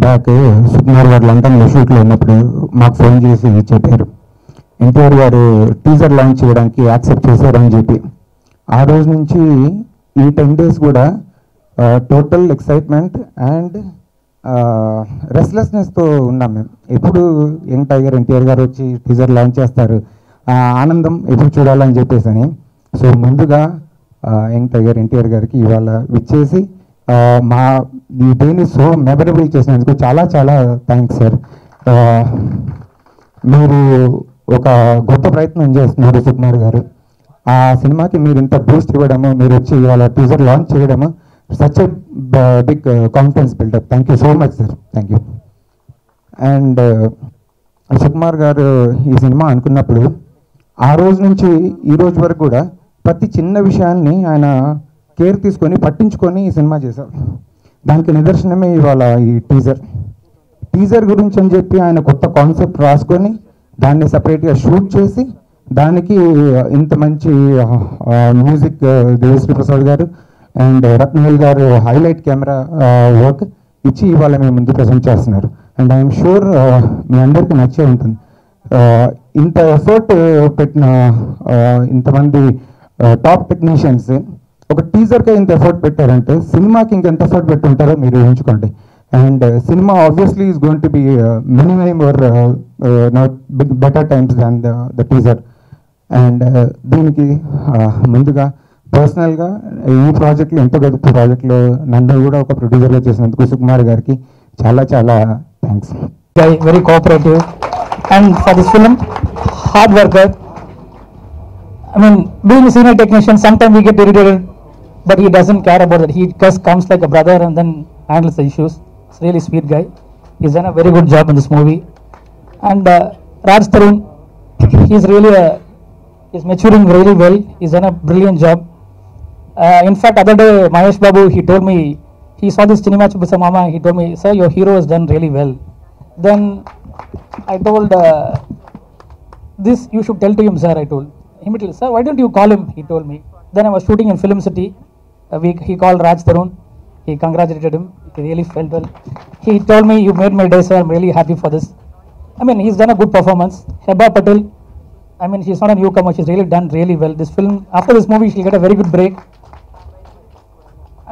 Back Sukumar గారు లండన్లో షూట్లో ఉన్నప్పుడు మాకు ఫోన్ చేసి చెప్పారు ఎన్టీఆర్ గారు టీజర్ లాంచ్ చేయడానికి యాక్సెప్ట్ చేశారని చెప్పి. ఆ రోజు నుంచి ఈ 10 days కూడా టోటల్ ఎక్సైట్మెంట్ అండ్ రెస్ట్లెస్నెస్తో ఉన్నాం మేము. ఎప్పుడు యంగ్ టైగర్ ఎన్టీఆర్ గారు వచ్చి టీజర్ లాంచ్ చేస్తారు, ఆనందం ఎప్పుడు చూడాలని చెప్పేసి అని. సో ముందుగా యంగ్ టైగర్ ఎన్టీఆర్ గారికి ఇవాళ విచ్చేసి మా ఈ డేని సో మెమరబుల్ చేసినందుకు చాలా చాలా థ్యాంక్స్ సార్. మీరు ఒక గొప్ప ప్రయత్నం చేస్తున్నారు సుకుమార్ గారు. ఆ సినిమాకి మీరు ఇంత బూస్ట్ ఇవ్వడము, మీరు వచ్చి ఇవాళ టీజర్ లాంచ్ చేయడము, such a big confidence buildup. Thank you so much sir, thank you. And Sukumar garu ఈ సినిమా అనుకున్నప్పుడు ఆ రోజు నుంచి ఈ రోజు వరకు కూడా ప్రతి చిన్న విషయాన్ని ఆయన కేర్ తీసుకొని పట్టించుకొని ఈ సినిమా చేశారు. దానికి నిదర్శనమే ఇవాళ ఈ టీజర్ గురించి అని చెప్పి ఆయన కొత్త కాన్సెప్ట్ రాసుకొని దాన్ని సపరేట్గా షూట్ చేసి దానికి ఇంత మంచి మ్యూజిక్ దేవిశ్రీ ప్రసాద్ గారు అండ్ రత్నవేల్ గారు హైలైట్ కెమెరా వర్క్ ఇచ్చి ఇవాళ మేము ముందు ప్రజెంట్ చేస్తున్నారు. అండ్ ఐఎమ్ షూర్ మీ అందరికీ నచ్చే ఉంటుంది. ఇంత ఎఫర్ట్ పెట్టిన ఇంతమంది టాప్ టెక్నీషియన్స్ ఒక టీజర్కే ఇంత ఎఫర్ట్ పెట్టారంటే సినిమాకి ఇంకెంత ఎఫర్ట్ పెట్టుంటారో మీరు ఊహించుకోండి. And cinema obviously is going to be many more better times than the teaser. And దీనికి ముందుగా పర్సనల్గా ఈ ప్రాజెక్ట్లో ఎంతో గొప్ప ప్రాజెక్ట్లో నన్ను కూడా ఒక ప్రొడ్యూసర్గా చేసినందుకు సుకుమార్ గారికి చాలా చాలా thanks. Very cooperative and for this film hard worker. I mean, being a senior technician, sometimes we get irritated, but he doesn't care about that. He just comes like a brother and then handles the issues. He's a really sweet guy. He's done a very good job in this movie. And Raj Tarun, he's he's maturing really well. He's done a brilliant job. In fact, other day, Mahesh Babu, he told me, he saw this cinema with Mama, he told me, sir, your hero has done really well. Then I told, this you should tell to him, sir, I told. Immediately, sir, why don't you call him? He told me. Then I was shooting in Film City. He called Raj Tarun. He congratulated him. He really felt well. He told me, you made my day, sir. I'm really happy for this. I mean, he's done a good performance. Heba Patel, I mean, she's not a newcomer. She's really done really well. This film, after this movie, she'll get a very good break.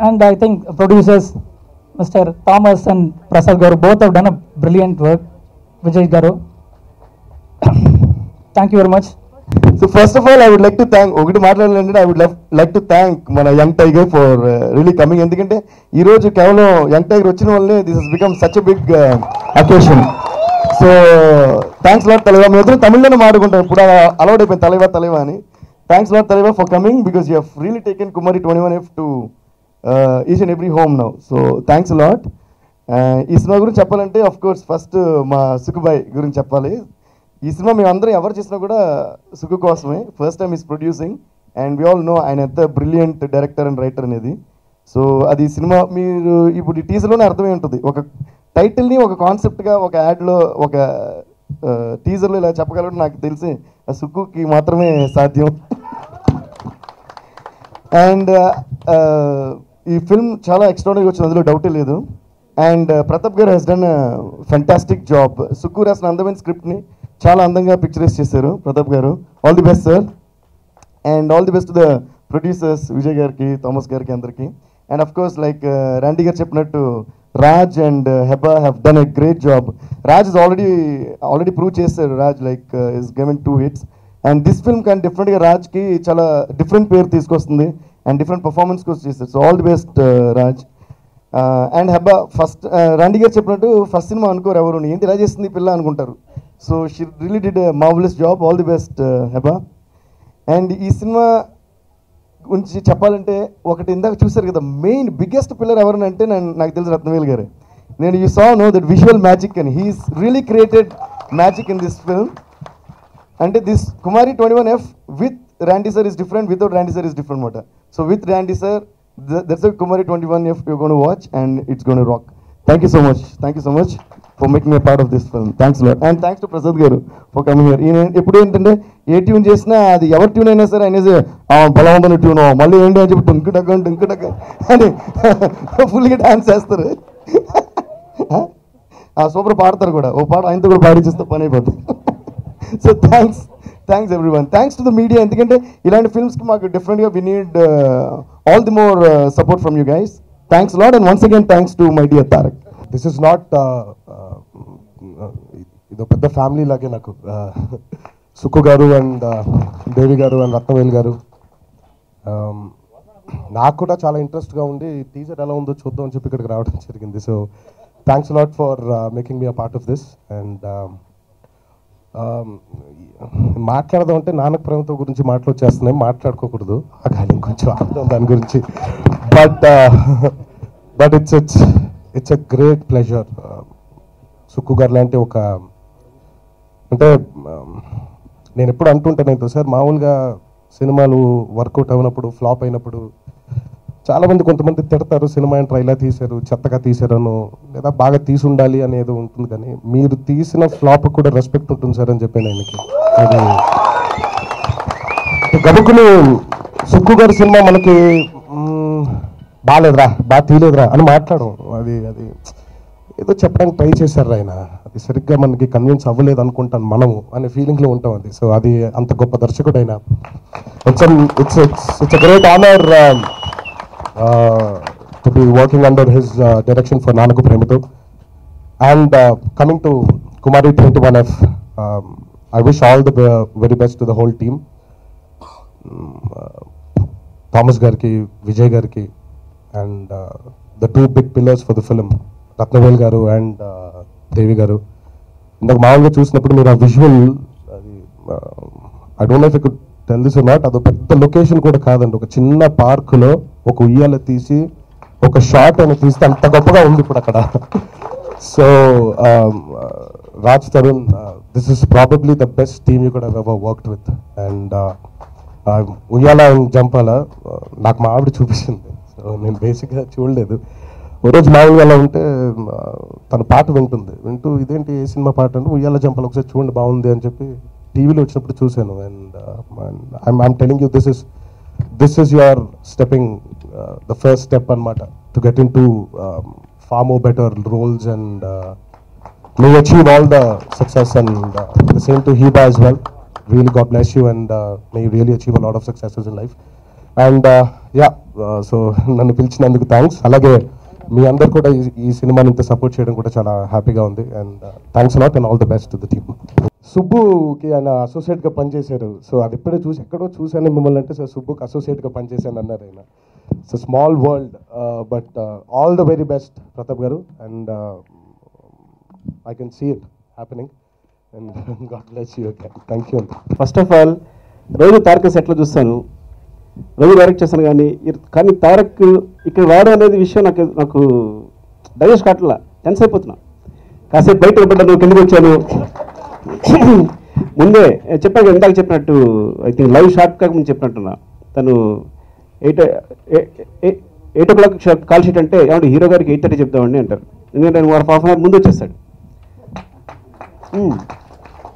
And I think producers, Mr. Thomas and Prasad Garu, both have done a brilliant work. Vijay Garu. Thank you very much. So first of all, I would like to thank ఒకటి మాట్లాడాలంటే I would like to thank మన young tiger for really coming. ఎందుకంటే ఈ రోజు కేవలం young tiger వచ్చిన వల్లే this has become such a big occasion. So thanks lot తలైవా. మేము ఇద్దరం తమిళ్లోనే మాట్లాడుకుంటాం, ఇప్పుడు అలవాటు అయిపోయింది తలైవా అని. Thanks lot Thalaiva for coming because you have really taken Kumari 21F to each and every home now. So thanks a lot. ఈ cinema గురించి చెప్పాలంటే of course ఫస్ట్ మా సుకుబాయ్ గురించి చెప్పాలి. ఈ సినిమా మేము అందరం ఎవరు చేసినా కూడా సుకు కోసమే. First time is producing and we all know ఆయన ఎంత బ్రిలియంట్ డైరెక్టర్ అండ్ రైటర్ అనేది. సో అది సినిమా మీరు ఇప్పుడు ఈ టీజర్లోనే అర్థమై ఉంటుంది. ఒక టైటిల్ని ఒక కాన్సెప్ట్గా ఒక యాడ్లో ఒక టీజర్లో ఇలా చెప్పగలడం నాకు తెలిసి సుక్కుకి మాత్రమే సాధ్యం. అండ్ ఈ ఫిల్మ్ చాలా ఎక్స్ట్రాడనరీగా వచ్చింది, అందులో డౌటే లేదు. అండ్ ప్రతాప్ గారు he's done fantastic job. Sukku రాసిన అందమైన స్క్రిప్ట్ని చాలా అందంగా పిక్చరైజ్ చేశారు ప్రతాప్ గారు. All the best sir. And all the best to the producers Vijay గారికి, థామస్ గారికి, అందరికీ. And of course like Randy గారు చెప్పినట్టు Raj and Hebah have done a great job. Raj is already prove చేశారు. Raj like is given 2 hits. And this film కానీ డెఫినెట్గా రాజ్కి చాలా different పేరు తీసుకొస్తుంది అండ్ డిఫరెంట్ పర్ఫార్మెన్స్ కోసం చేశారు. So all the best Raj. And Heba first రాండీ గారు చెప్పినట్టు ఫస్ట్ సినిమా అనుకోరు ఎవరు, ఏంటి ఇలా చేస్తుంది పిల్ల అనుకుంటారు. So she really did a marvellous job. All the best Heba. And ఈ సినిమా గురించి చెప్పాలంటే ఒకటి ఇందాక చూసారు కదా, మెయిన్ బిగ్గెస్ట్ పిల్లర్ ఎవరనంటే నాకు తెలిసి రత్నవేల్ గారు. నేను you saw no that visual magic అని he's really created magic in this film. అంటే దిస్ కుమారి 21F విత్ Randy sir is different, without Randy sir is different మాట. So with Randy sir, that's a Kumari 21F you're going to watch and it's going to rock. Thank you so much. Thank you so much for making me a part of this film. Thanks a lot. And thanks to Prasad garu for coming here. ఎప్పుడు ఏంటంటే ఏ tune చేసినా అది ఎవరి tune అయినా సరే అనేసి బలవంతమైన tune మళ్ళీ ఏంటి అని చెప్పి టుంకు టక్క అని ఫుల్గా డాన్స్ చేస్తారు. సూపర్ పాడతారు కూడా, ఓ పాట ఆయనతో కూడా పాడించేస్తే పని అయిపోతుంది. So thanks everyone, thanks to the media. ఎందుకంటే ఇలాంటి ఫిల్మ్స్కి మాకు డిఫరెంట్గా we need all the more support from you guys. Thanks lot and once again thanks to my dear Tarak. This is not ఇది పెద్ద ఫ్యామిలీ లాగే నాకు. సుక్కు గారు అండ్ దేవి గారు అండ్ రత్నవేల్ గారు, నాకు కూడా చాలా ఇంట్రెస్ట్గా ఉండి టీజర్ ఎలా ఉందో చూద్దాం అని చెప్పి ఇక్కడికి రావడం జరిగింది. So thanks lot for making me a part of this. And మాట్లాడదాం అంటే నానక ప్రేమతో గురించి మాటలు వచ్చేస్తున్నాయి, మాట్లాడుకోకూడదు కానీ ఇంకొంచెం అర్థం దాని గురించి. But it's a great pleasure. Sukku గారు లాంటి ఒక, అంటే నేను ఎప్పుడు అంటుంటాను సార్, మామూలుగా సినిమాలు వర్కౌట్ అయినప్పుడు ఫ్లాప్ అయినప్పుడు చాలామంది కొంతమంది తిడతారు, సినిమా ఏంట్రా ఇలా తీశారు, చెత్తగా తీశారను, లేదా బాగా తీసి ఉండాలి అనేది ఉంటుంది. కానీ మీరు తీసిన ఫ్లాప్ కూడా రెస్పెక్ట్ ఉంటుంది సార్ అని చెప్పాను ఆయనకి. అది గబుకుని సుక్కు గారి సినిమా మనకి బాగాలేదురా, బాగా తీయలేదురా అని మాట్లాడడం, అది ఏదో చెప్పడానికి ట్రై చేశారు ఆయన, అది సరిగ్గా మనకి కన్విన్స్ అవ్వలేదు అనుకుంటాను మనము అనే ఫీలింగ్లో ఉంటాం అది. సో అది అంత గొప్ప దర్శకుడు అయినా it's a great honour to be working under his direction for Nanaku Premito. And coming to Kumari 21F, I wish all the very best to the whole team. Thomas Garki, Vijay Garki, and the two big pillars for the film, Ratnavel Garu and Devi Garu. ఇందాక మామూలుగా చూసినప్పుడు మీరు ఆ visual, I don't know if I could tell this or not, అదో పెద్ద location కూడా కాదండి, ఒక చిన్న పార్కులో ఒక ఉయ్యాల తీసి ఒక షాట్ అని తీస్తే అంత గొప్పగా ఉంది ఇప్పుడు అక్కడ. So Raj Tarun, this is probably the best team you could have ever worked with. And ఉయ్యాల అండ్ జంపాల నాకు మా ఆవిడ చూపించింది, సో నేను బేసిక్గా చూడలేదు. ఓ రోజు మామూలుగా అలా ఉంటే తన పాట వింటూ ఇదేంటి ఏ సినిమా పాట అంటే ఉయ్యాల జంపాల ఒకసారి చూడండి బాగుంది అని చెప్పి టీవీలో వచ్చినప్పుడు చూశాను. And I'm telling you this is your stepping the first step అనమాట to get in to far more better roles. And may you achieve all the success, and the same to Hiba as well. Really God bless you, and may you really achieve a lot of successes in life. And so నన్ను పిలిచినందుకు thanks. అలాగే మీ అందరు కూడా ఈ సినిమాని ఇంత support చేయడం కూడా చాలా హ్యాపీగా ఉంది. And thanks lot and all the best to the team. సుబ్బుకి ఆయన అసోసియేట్గా పనిచేశారు. సో అది ఇప్పుడే ఎక్కడో చూశాను మిమ్మల్ని అంటే, సార్ సుబ్బుకి అసోసియేట్గా పనిచేశాను అన్నారు ఆయన. So small world, but all the very best Pratap గారు. And I can see it happening, and God bless you again. Thank you. First of all రోజు తారక్ సెట్లో చూస్తాను, రోజు డైరెక్ట్ చేస్తాను, కానీ తారక్ ఇక్కడ రావడం అనేది విషయం నాకు డైజెస్ట్ కావట్లా, టెన్స్ అయిపోతున్నా. కాసేపు బయట నిలబడ్డాను, కిందకి వచ్చాను. ముందే చెప్పాను, ఇందాక చెప్పినట్టు ఐ థింక్ లైవ్ షార్ట్ కాక ముందు చెప్పినట్టున్నా, తను 8 o'clock కాల్ షీట్ అంటే ఏమంటే హీరో గారికి 8:30 చెప్తామండి అంటారు, ఎందుకంటే నేను హాఫ్ అన్ అవర్ ముందు వచ్చేస్తాడు.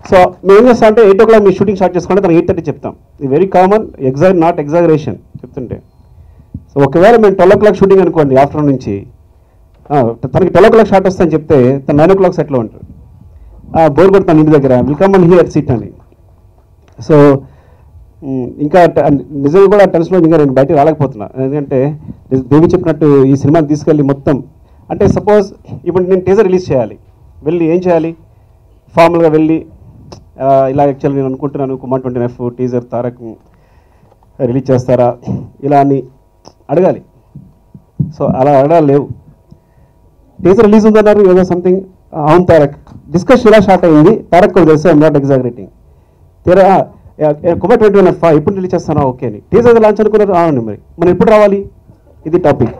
సో మేము ఏం చేస్తాం అంటే 8 o'clock మీరు షూటింగ్ స్టార్ట్ చేసుకుంటే తనకి 8:30 చెప్తాం. ఇది వెరీ కామన్, నాట్ ఎగ్జాగరేషన్ చెప్తుంటే. సో ఒకవేళ మేము 12 o'clock షూటింగ్ అనుకోండి ఆఫ్టర్నూన్ నుంచి, తనకి 12 o'clock షార్ట్ వస్తుందని చెప్తే తను 9 o'clock సెట్లో ఉంటాడు. బోర్ కొడుతాను ఇంటి దగ్గర, వెల్కమ్ అండ్ హియర్ సీట్ అని. సో ఇంకా నిజంగా కూడా టెన్షన్లో ఇంకా నేను బయటకు రాలేకపోతున్నా. ఎందుకంటే దేవి చెప్పినట్టు ఈ సినిమాని తీసుకెళ్ళి మొత్తం, అంటే సపోజ్ ఇప్పుడు నేను టీజర్ రిలీజ్ చేయాలి, వెళ్ళి ఏం చేయాలి, ఫార్మల్గా వెళ్ళి ఇలా యాక్చువల్లీ నేను అనుకుంటున్నాను Kumar 20F teaser Tarak release చేస్తారా ఇలా అని అడగాలి. సో అలా అడగాలి లేవు. టీజర్ రిలీజ్ ఉందన్నారు ఏదో సంథింగ్, అవును తారక్ డిస్కస్ ఇలా స్టార్ట్ అయింది, తారక్ కూడా తెలుసు, ఐఎమ్ నాట్ ఎగ్జాగరేటింగ్. తీరా కుమార్ 21F ఎప్పుడు రిలీజ్ చేస్తానా ఓకే అని టీజర్ లాంచ్ అనుకున్నారు. అవును మరి మనం ఎప్పుడు రావాలి, ఇది టాపిక్.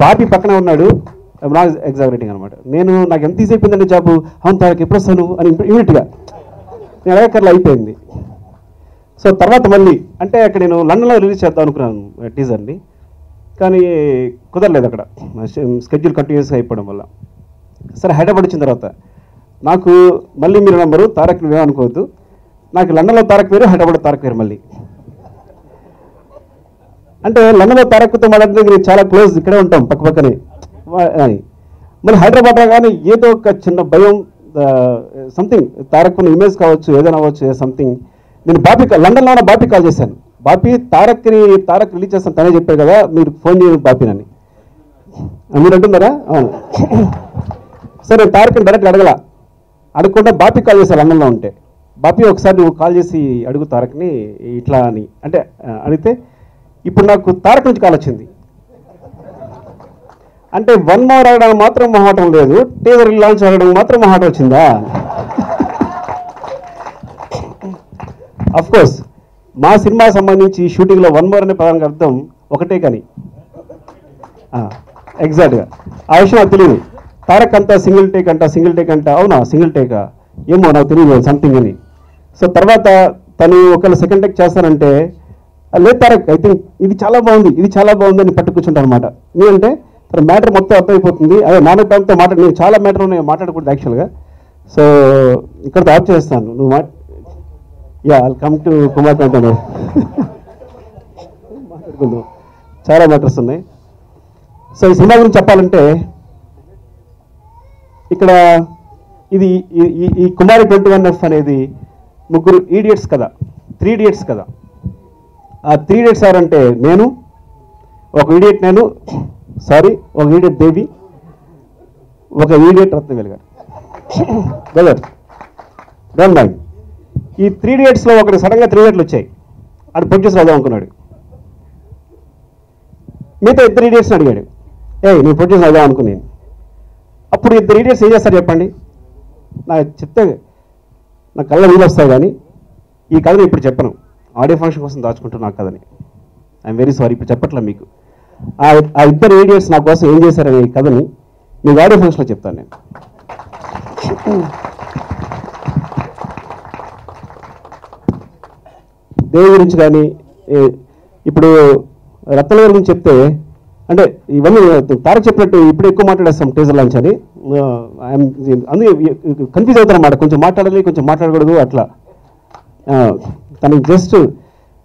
బాబీ పక్కన ఉన్నాడు, నా ఎగ్జాగరేటింగ్ అనమాట. నాకు ఎంత ఈజీ అయిపోయిందండి జాబు, అవును తారక్ ఎప్పుడు వస్తాను అని ఇమీడియట్గా నేను అడగక్కర్లా అయిపోయింది. సో తర్వాత మళ్ళీ అంటే అక్కడ నేను లండన్లో రిలీజ్ చేద్దాం అనుకున్నాను టీజర్ని, కానీ కుదరలేదు అక్కడ, స్కెడ్యూల్ కంటిన్యూస్గా అయిపోవడం వల్ల. సరే హైదరాబాద్ వచ్చిన తర్వాత నాకు మళ్ళీ మీరు నంబరు తారక్ నువ్వేమనుకోవద్దు, నాకు లండన్లో తారక్ వేరు, హైదరాబాద్ తారక్ వేరు. మళ్ళీ అంటే లండన్లో తారక్తో మాట్లాడితే నేను చాలా క్లోజ్, ఇక్కడే ఉంటాం పక్కపక్కనే అని. మరి హైదరాబాద్ రాగానే ఏదో ఒక చిన్న భయం, సంథింగ్ తారక్ ఉన్న ఇమేజ్ కావచ్చు, ఏదైనా అవ్వచ్చు, సంథింగ్. నేను లండన్లో ఉన్న బాపీ కాల్ చేశాను. బాపీ తారక్ రిలీజ్ చేస్తాను, తనే చెప్పాడు కదా మీరు ఫోన్ చేయండి బాపీనని. మీరు అంటున్నారా? అవును. సరే నేను తారక్ని డైరెక్ట్ అడగకుండా బాపీ కాల్ చేశాను లండన్లో ఉంటే. బాపీ ఒకసారి నువ్వు కాల్ చేసి అడుగు తారక్ని ఇట్లా అని అంటే అడిగితే ఇప్పుడు నాకు తారక్ నుంచి కాల్ వచ్చింది. అంటే 1 more ఆడడానికి మాత్రం మొహాటం లేదు, టీజర్ లాంచ్ ఆడడానికి మాత్రం మొహాటం వచ్చిందా? కోర్స్ మా సినిమా సంబంధించి షూటింగ్లో 1 more అనే పదానికి అర్థం ఒకటే, కానీ ఎగ్జాక్ట్గా ఆ విషయం నాకు తెలియదు. తారక్ అంతా సింగిల్ టేక్ అంట. అవునా సింగిల్ టేకా? ఏమో నాకు తెలియదు సంథింగ్ అని. సో తర్వాత తను ఒకవేళ సెకండ్ టేక్ చేస్తానంటే లేదు తారక్ ఐ థింక్ ఇది చాలా బాగుంది అని పట్టు కూర్చుంటాను అనమాట. ఎందుకంటే తన మ్యాటర్ మొత్తం అర్థమైపోతుంది. అదే నాన్న టైంతో నేను చాలా మ్యాటర్ ఉన్నాయి మాట్లాడకూడదు యాక్చువల్గా. సో ఇక్కడితో ఆఫ్ చేస్తాను. నువ్వు ఐల్ కమ్ టు కుమార్ మాట్లాడుకుందాం. చాలా మ్యాటర్స్ ఉన్నాయి. సో ఈ సినిమా గురించి చెప్పాలంటే ఇక్కడ ఇది ఈ కుమారి 21F అనేది 3 ఈడియట్స్ కదా, 3 idiots కదా. ఆ 3 idiots ఎవరంటే ఒక ఈడియట్ ఒక ఈడియట్ దేవి, ఒక ఈడియట్ రత్నవేల్ గారు. Brother don't mind. ఈ 3 idiotsలో ఒకటి సడన్గా 3 idiots వచ్చాయి. అది ప్రొడ్యూసర్ అవుదాం అనుకున్నాడు. మిగతా 2 idiotsని అడిగాడు, నేను ప్రొడ్యూసర్ అవుదాం అనుకున్నాను. అప్పుడు 2 idiots ఏం చేస్తారు చెప్పండి? నాకు చెప్తే నా కళ్ళ నీళ్ళు వస్తాయి, కానీ ఈ కథని ఇప్పుడు చెప్పను. ఆడియో ఫంక్షన్ కోసం దాచుకుంటున్నా ఆ కథని. ఐఎమ్ వెరీ సారీ, ఇప్పుడు చెప్పట్లే మీకు. ఆ 2 idiots నా కోసం ఏం చేశారనే ఈ కథని మీకు ఆడియో ఫంక్షన్లో చెప్తాను నేను. దేవి గురించి కానీ ఇప్పుడు రత్నవేల్ గురించి చెప్తే అంటే ఇవన్నీ తారక్ చెప్పినట్టు ఇప్పుడు ఎక్కువ మాట్లాడేస్తాం టీజర్ లాంచ్ అని. అందుకే కన్ఫ్యూజ్ అవుతాను అన్నమాట, కొంచెం మాట్లాడాలి కొంచెం మాట్లాడకూడదు అట్లా. తనకి జస్ట్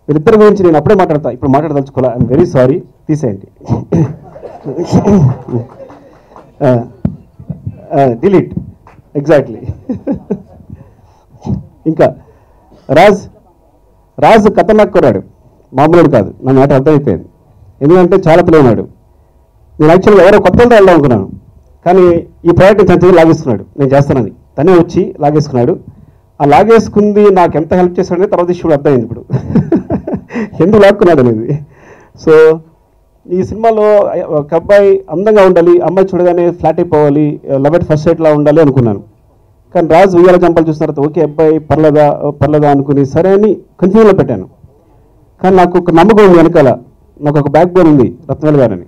వీళ్ళిద్దరి గురించి నేను అప్పుడే మాట్లాడతా, ఇప్పుడు మాట్లాడదలుచుకోలే. ఐఎమ్ వెరీ సారీ, తీసేయండి. డిలీట్. ఎగ్జాక్ట్లీ. ఇంకా రాజ్ ఖతర్నాక్ కొరాడు, మామూలు కాదు. నా మాట అర్థమైపోయింది. ఎందుకంటే చాలా పిల్లన్నాడు. నేను యాక్చువల్గా ఎవరో కొత్తలతో వెళ్దాం అనుకున్నాను, కానీ ఈ ప్రాజెక్ట్ తన దగ్గర లాగేసుకున్నాడు, నేను చేస్తానని. తనే వచ్చి లాగేసుకున్నాడు. ఆ లాగేసుకుంది నాకు ఎంత హెల్ప్ చేశాడనే తర్వాత ఇష్యూ అర్థమైంది ఇప్పుడు ఎందుకు లాక్కున్నాడు అనేది. సో ఈ సినిమాలో ఒక అబ్బాయి అందంగా ఉండాలి, అమ్మాయి చూడగానే ఫ్లాట్ అయిపోవాలి, లవ్ ఎట్ ఫస్ట్ సైట్లా ఉండాలి అనుకున్నాను. కానీ రాజు ఉయ్యాల చంపాలు చూసిన తర్వాత ఓకే అబ్బాయి పర్లేదా అనుకుని సరే అని కన్ఫ్యూజన్లో పెట్టాను. కానీ నాకు ఒక నమ్మకం ఉంది వెనకాల, నాకు ఒక బ్యాక్ బోన్ ఉంది రత్నవేల్ గారని.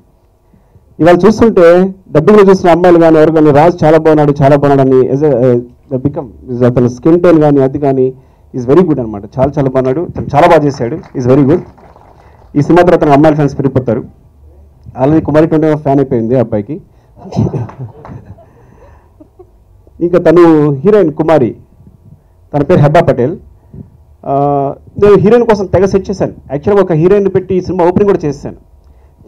ఇవాళ చూస్తుంటే డబ్బింగ్లో చూసిన అమ్మాయిలు కానీ ఎవరు కానీ రాజు చాలా బాగున్నాడు అని అతను స్కిన్ టోన్ కానీ అది కానీ ఈజ్ వెరీ గుడ్ అనమాట. చాలా బాగున్నాడు, తను చాలా బాగా చేశాడు, ఈజ్ వెరీ గుడ్. ఈ సినిమా తర్వాత తన అమ్మాయిల ఫ్యాన్స్ పెరిగిపోతారు. ఆల్రెడీ కుమారి 21 ఫ్యాన్ అయిపోయింది ఆ అబ్బాయికి. ఇంకా తను హీరోయిన్ కుమారి, తన పేరు హెబ్బా పటేల్. నేను హీరోయిన్ కోసం తెగ సెట్ చేశాను. యాక్చువల్గా ఒక హీరోయిన్ పెట్టి ఈ సినిమా ఓపెనింగ్ కూడా చేశాను.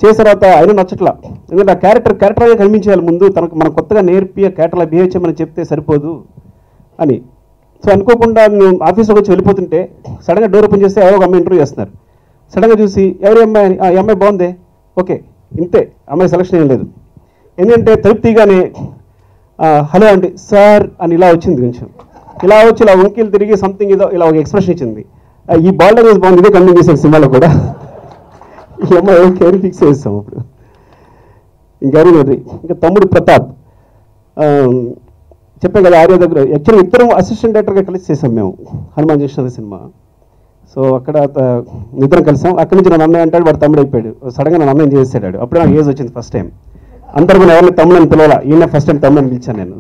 చేసిన తర్వాత అయినా నచ్చట్లా, ఎందుకంటే ఆ క్యారెక్టర్గా కనిపించేయాలి ముందు. తనకు మనం కొత్తగా నేర్పి ఆ క్యారెక్టర్లా బిహేవ్ చేయమని చెప్తే సరిపోదు అని. సో అనుకోకుండా నేను ఆఫీస్లోకి వచ్చి వెళ్ళిపోతుంటే సడన్గా డోర్ ఓపెన్ చేస్తే ఎవరో ఒక అమ్మాయి ఇంటర్వ్యూ చేస్తున్నారు. సడన్గా చూసి ఎవరి అమ్మాయి అని, ఈ అమ్మాయి బాగుందే, ఓకే ఇంతే, అమ్మాయి సెలక్షన్ ఏం లేదు. ఎందుకంటే తలుపు తీగానే హలో అండి సార్ అని ఇలా వచ్చింది. కొంచెం ఇలా వచ్చి ఇలా వంకీలు తిరిగి సంథింగ్ ఏదో ఇలా ఒక ఎక్స్ప్రెషన్ ఇచ్చింది. ఈ బాల్డర్ వేసి బాగుంది, ఇదే కంటిన్యూ చేశాను సినిమాలో కూడా. ఈ అమ్మాయి ఓకే అని ఫిక్స్ చేస్తాం అప్పుడు. ఇంకా తమ్ముడు ప్రతాప్ చెప్పాం కదా ఆర్య దగ్గర. యాక్చువల్గా ఇద్దరం అసిస్టెంట్ డైరెక్టర్గా కలిసి చేసాం మేము హనుమాన్ చేసిన సినిమా. సో అక్కడ ఇద్దరం కలిసాం. అక్కడి నుంచి నన్ను అన్నయ్య అంటాడు, వాడు తమ్ముడు అయిపోయాడు. సడన్గా నన్ను అన్నయ్య చేసాడు. అప్పుడే నాకు ఏజ్ వచ్చింది ఫస్ట్ టైం. అందరూ కూడా ఎవరిని తమ్ముడని పిలవాలా, ఈయన ఫస్ట్ టైం తమ్ముడని పిలిచాను నేను.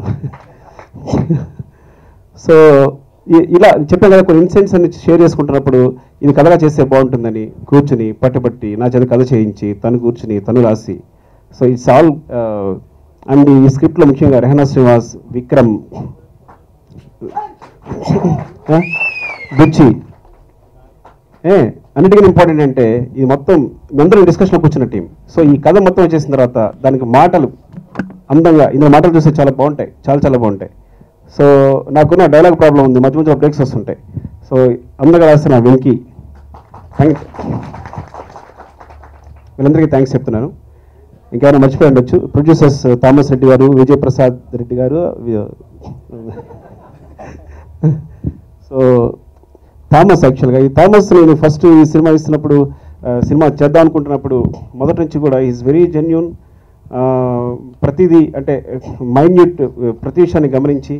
సో ఇలా చెప్పాను కదా, కొన్ని ఇన్సిడెంట్స్ అన్ని షేర్ చేసుకుంటున్నప్పుడు ఇది కథగా చేస్తే బాగుంటుందని కూర్చుని పట్టుబట్టి నా చేత కథ చేయించి తను కూర్చుని తను రాసి. So it's all. అండ్ ఈ స్క్రిప్ట్లో ముఖ్యంగా రెహనా శ్రీనివాస్, విక్రమ్, బుచ్చి అన్నిటికీ ఇంపార్టెంట్ అంటే ఇది మొత్తం అందరూ డిస్కషన్లో కూర్చున్న టీం. సో ఈ కథ మొత్తం వచ్చేసిన తర్వాత దానికి మాటలు అందంగా ఇందులో మాటలు చూస్తే చాలా బాగుంటాయి, చాలా చాలా బాగుంటాయి. సో నాకున్న డైలాగ్ ప్రాబ్లం ఉంది, మధ్య మధ్యలో బ్రేక్స్ వస్తుంటాయి. సో అందంగా రాస్తున్న వెంకీ, వీళ్ళందరికీ థ్యాంక్స్ చెప్తున్నాను. ఇంకేమైనా మర్చిపోయి ఉండొచ్చు. ప్రొడ్యూసర్స్ థామస్ రెడ్డి గారు, విజయప్రసాద్ రెడ్డి గారు. సో థామస్, యాక్చువల్గా ఈ థామస్ నేను ఫస్ట్ ఈ సినిమా ఇస్తున్నప్పుడు, సినిమా చేద్దాం అనుకుంటున్నప్పుడు మొదటి నుంచి కూడా ఈజ్ వెరీ జెన్యూన్. ప్రతిదీ అంటే మైన్యూట్ ప్రతి విషయాన్ని గమనించి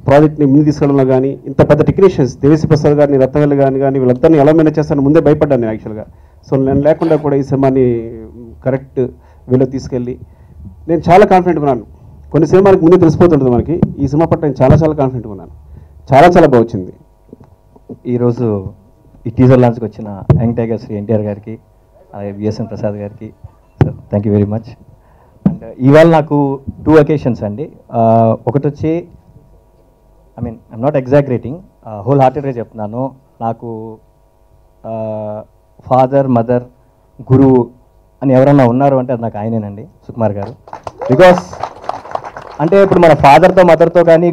ప్రాజెక్ట్ని ముందు తీసుకెళ్ళడంలో కానీ, ఇంత పెద్ద టెక్నీషియన్స్ దేవిశ్రీ ప్రసాద్ గారిని, రత్నవేలు గారిని కానీ వీళ్ళందరినీ ఎలా మేనేజ్ చేస్తానని ముందే భయపడ్డాను నేను యాక్చువల్గా. సో నేను లేకుండా కూడా ఈ సినిమాని కరెక్ట్ వేలో తీసుకెళ్ళి నేను చాలా కాన్ఫిడెంట్గా ఉన్నాను. కొన్ని సినిమాలకు ముందే తెలిసిపోతుంటుంది మనకి, ఈ సినిమా పట్ల నేను చాలా చాలా కాన్ఫిడెంట్గా ఉన్నాను. చాలా చాలా బాగా వచ్చింది. ఈరోజు ఈ టీజర్ లాంచ్కి వచ్చిన యంగ్ టైగర్ శ్రీ ఎన్టీఆర్ గారికి, అలాగే విఎస్ఎన్ ప్రసాద్ గారికి sir thank you very much. And ఇవాళ నాకు 2 అకేషన్స్ అండి. ఒకటి వచ్చి ఐఎమ్ నాట్ ఎగ్జాగ్రేటింగ్, హోల్ హార్టెడ్గా చెప్తున్నాను. నాకు ఫాదర్, మదర్, గురువు అని ఎవరన్నా ఉన్నారు అంటే అది నాకు ఆయనేనండి, సుకుమార్ గారు. బికాస్ అంటే ఇప్పుడు మన ఫాదర్తో, మదర్తో కానీ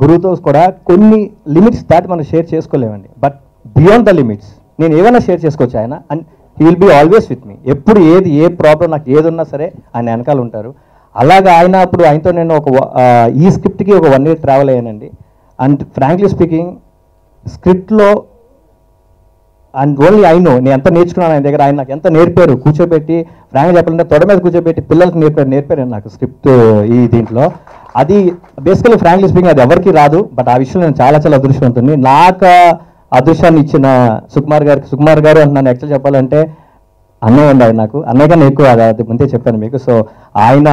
గురువుతో కూడా కొన్ని లిమిట్స్ దాటి మనం షేర్ చేసుకోలేమండి. బట్ బియాండ్ ద లిమిట్స్ నేను ఏమైనా షేర్ చేసుకోవచ్చు ఆయన, and he will be always with me. ఎప్పుడు ఏ ప్రాబ్లం నాకు ఏది ఉన్నా సరే ఆయన వెనకాల ఉంటారు. అలాగా ఆయన అప్పుడు ఆయనతో నేను ఈ స్క్రిప్ట్కి ఒక 1 year ట్రావెల్ అయ్యానండి. అండ్ ఫ్రాంక్లీ స్పీకింగ్ స్క్రిప్ట్లో అండ్ ఓన్లీ ఐ నో నేను ఎంత నేర్చుకున్నాను ఆయన దగ్గర. ఆయన నాకు ఎంత నేర్పారు, కూర్చోబెట్టి ఫ్రాంక్గా చెప్పాలంటే తొడ మీద కూర్చోబెట్టి పిల్లలకి నేర్పారు నాకు స్క్రిప్ట్ ఈ దీంట్లో. అది బేసికలీ ఫ్రాంక్లీ స్పీకింగ్ అది ఎవరికి రాదు. బట్ ఆ విషయంలో నేను చాలా చాలా అదృష్టవంతుని. నాకు అదృష్టాన్ని ఇచ్చిన సుకుమార్ గారు అంటున్నాను. యాక్చువల్ చెప్పాలంటే అన్నయ్య అండి ఆయన, నాకు అన్నయ్య కన్నా ఎక్కువ, అది ముందే చెప్పాను మీకు. సో ఆయన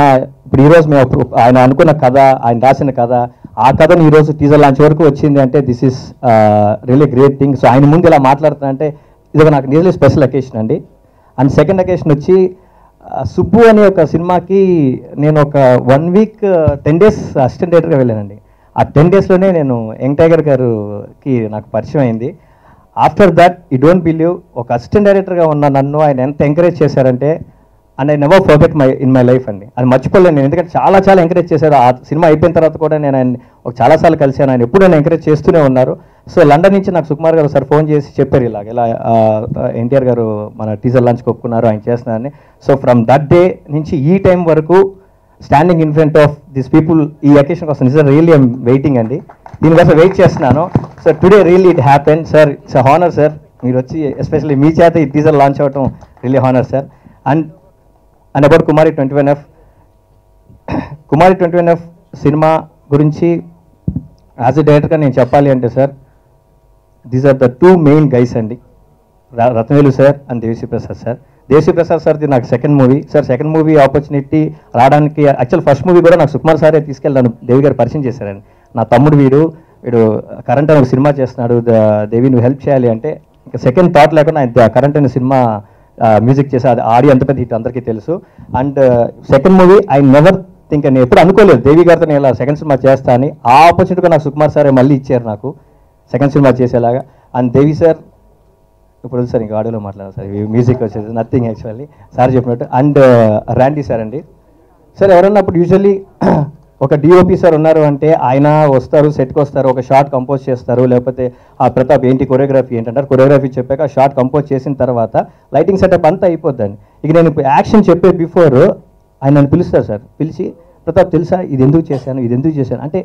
ఇప్పుడు ఈరోజు మేము ఆయన అనుకున్న కథ, ఆయన రాసిన కథ, ఆ కథను ఈరోజు టీజర్ లాంచ్ వరకు వచ్చింది అంటే this is really great thing. So ఆయన ముందు ఇలా మాట్లాడుతున్నా అంటే ఇది ఒక నాకు నిజంగా స్పెషల్ అకేషన్ అండి. అండ్ సెకండ్ అకేషన్ వచ్చి సుబ్బు అనే ఒక సినిమాకి నేను ఒక 1 week 10 days అసిస్టెంట్ డైరెక్టర్గా వెళ్ళానండి. ఆ 10 daysలోనే నేను యంగ్ టైగర్ గారికి నాకు పరిచయం అయింది. After that you don't believe, ఒక అసిస్టెంట్ డైరెక్టర్గా ఉన్న నన్ను ఆయన ఎంత ఎంకరేజ్ చేశారంటే, and I never forget in my life అండి. అది మర్చిపోలేను నేను, ఎందుకంటే చాలా చాలా ఎంకరేజ్ చేశారు. ఆ సినిమా అయిపోయిన తర్వాత కూడా నేను ఆయన ఒక చాలాసార్లు కలిశాను. ఆయన ఎప్పుడు నేను ఎంకరేజ్ చేస్తూనే ఉన్నారు. సో లండన్ నుంచి నాకు సుకుమార్ గారు ఒకసారి ఫోన్ చేసి చెప్పారు ఇలా ఎన్టీఆర్ గారు మన టీజర్ లాంచ్కి ఒప్పుకున్నారు, ఆయన చేస్తున్నారని. సో ఫ్రమ్ దట్ డే నుంచి ఈ టైం వరకు standing in front of this people ఈ అకేషన్ కోసం నిజం రియల్లీ ఐమ్ వెయిటింగ్ అండి. దీనికోసం వెయిట్ చేస్తున్నాను. So today really it happen sir. It's a honour sir, మీరు వచ్చి ఎస్పెషల్లీ మీ చేత ఈ టీజర్ లాంచ్ అవ్వటం really honour sir. And about Kumari 21F, Kumari 21F సినిమా గురించి యాజ్ ఎ డైరెక్టర్గా నేను చెప్పాలి అంటే sir, these are the 2 main guys అండి, Rathnavelu sir and Devi Sri Prasad sir. Devi Sri Prasad సార్ది నాకు second movie sir. Second movie opportunity రావడానికి యాక్చువల్ ఫస్ట్ మూవీ కూడా నాకు సుకుమార్ సారే తీసుకెళ్ళాను, దేవి గారు పరిచయం చేశారని. నా తమ్ముడు వీడు కరెంట్ అని ఒక సినిమా చేస్తున్నాడు, దేవి నువ్వు హెల్ప్ చేయాలి అంటే ఇంకా సెకండ్ థాట్ లేకుండా ఆయన కరెంట్ అనే సినిమా మ్యూజిక్ చేసి అది ఆడియో అంత పెద్ద హిట్ అందరికీ తెలుసు. And second movie I never think, నేను ఎప్పుడు అనుకోలేదు దేవి గారితో నేను ఇలా సెకండ్ సినిమా చేస్తా అని. ఆ ఆపర్చునిటీగా నాకు సుకుమార్ సారే మళ్ళీ ఇచ్చారు నాకు సెకండ్ సినిమా చేసేలాగా. అండ్ దేవి సార్ ఇప్పుడు సార్ ఇంకా ఆడియోలో మాట్లాడారు సార్, మ్యూజిక్ వచ్చేది నథింగ్ యాక్చువల్లీ సార్ చెప్పినట్టు. అండ్ ర్యాండీ సార్ అండి. సార్ ఎవరన్నా అప్పుడు యూజువల్లీ ఒక డిఓపి సార్ ఉన్నారు అంటే ఆయన వస్తారు, సెట్కి వస్తారు, ఒక షార్ట్ కంపోజ్ చేస్తారు, లేకపోతే ఆ ప్రతాప్ ఏంటి కొరియోగ్రఫీ ఏంటంటారు, కొరియోగ్రఫీ చెప్పాక ఆ షార్ట్ కంపోజ్ చేసిన తర్వాత లైటింగ్ సెటప్ అంతా అయిపోద్దండి. ఇక నేను ఇప్పుడు యాక్షన్ చెప్పే బిఫోర్ ఆయన నన్ను పిలుస్తారు సార్, పిలిచి ప్రతాప్ తెలుసా ఇది ఎందుకు చేశాను, ఇది ఎందుకు చేశాను అంటే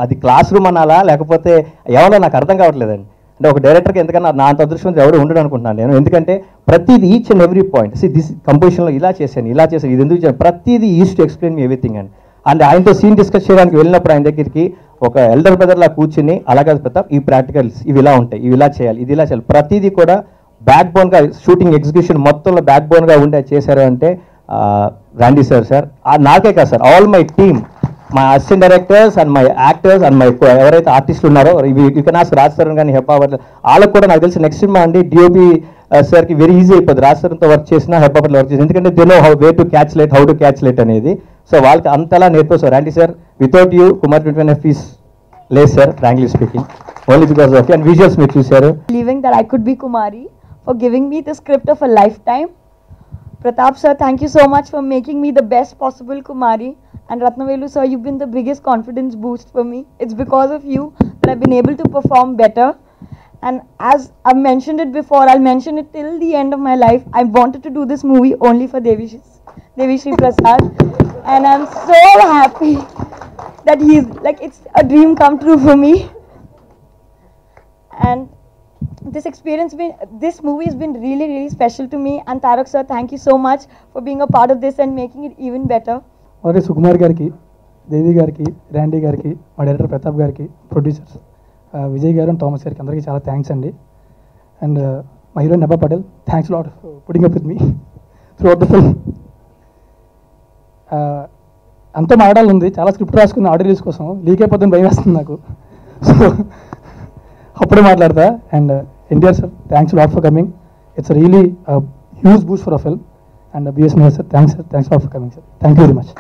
అది క్లాస్ రూమ్ అనాలా లేకపోతే ఎవరో నాకు అర్థం కావట్లేదండి. అంటే ఒక డైరెక్టర్కి ఎందుకన్నా నా అంత అదృష్టం ఎవరు ఉండడం అనుకుంటున్నాను నేను. ఎందుకంటే ప్రతిదీ each and every point this కంపోజిషన్లో ఇలా చేశాను ఇది ఎందుకు చేశాను ప్రతిదీ is to explain me everything అండి. అండ్ ఆయనతో సీన్ డిస్కస్ చేయడానికి వెళ్ళినప్పుడు ఆయన దగ్గరికి ఒక ఎల్డర్ బ్రదర్లా కూర్చుని అలాగే ప్రతాప్ ఈ ప్రాక్టికల్స్ ఇవి ఇలా ఉంటాయి, ఇవి ఇలా చేయాలి, ఇది ఇలా చేయాలి, ప్రతిదీ కూడా బ్యాక్ బోన్గా షూటింగ్ ఎగ్జిక్యూషన్ మొత్తంలో బ్యాక్ బోన్గా ఉండే చేశారు అంటే రాండీ సార్ నాకే కాదు sir, all my team, my assistant directors and my actors and my ఎవరైతే ఆర్టిస్టులు ఉన్నారో you can ask Raj sir కానీ హెబ్బా వాళ్ళకి కూడా నాకు తెలిసి నెక్స్ట్ సినిమా అండి డిఓపి సార్కి వెరీ ఈజీ అయిపోతుంది రాజ్ సార్తో వర్క్ చేసినా హెబ్బాపట్లో వర్క్ చేసి, ఎందుకంటే they know how to catch light అనేది. సో వాళ్ళకి అంతలా నేర్పేస్తారు. Randy sir without you Kumar 21F is లేదు sir frankly speaking, only because of and visuals మీరు చూశారు. Believing that I could be Kumari, for giving me the script of a lifetime. Pratap sir, thank you so much for making me the best possible Kumari. And Ratnavelu sir, you've been the biggest confidence boost for me. It's because of you that I've been able to perform better. And as I've mentioned it before, I'll mention it till the end of my life. I wanted to do this movie only for Devi Shri Prasad. And I'm so happy that he's like, it's a dream come true for me. And this movie has been really, really special to me. And Tarak sir, thank you so much for being a part of this and making it even better. और सुकुमार गार की, देवी गार की, Randy गार की, और director Pratap गार की, प्रोड्यूसर्स विजय गार and Thomas गार की अंदर की चाला thanks अंडी, and my hero Nabha Patel, thanks a lot for putting up with me throughout the film. అంతా మాడాలి ఉంది, చాలా స్క్రిప్ట్ రాసుకున్న ఆడియో రిలీజ్ కోసం లీక్ అయిపోతుంది భయం వేస్తుంది నాకు, సో అప్పుడే మాట్లాడతా. And NTR sir, thanks lot for coming, it's really huge boost for a film. And BS Mahesh sir, thanks lot for coming sir, thank you very much.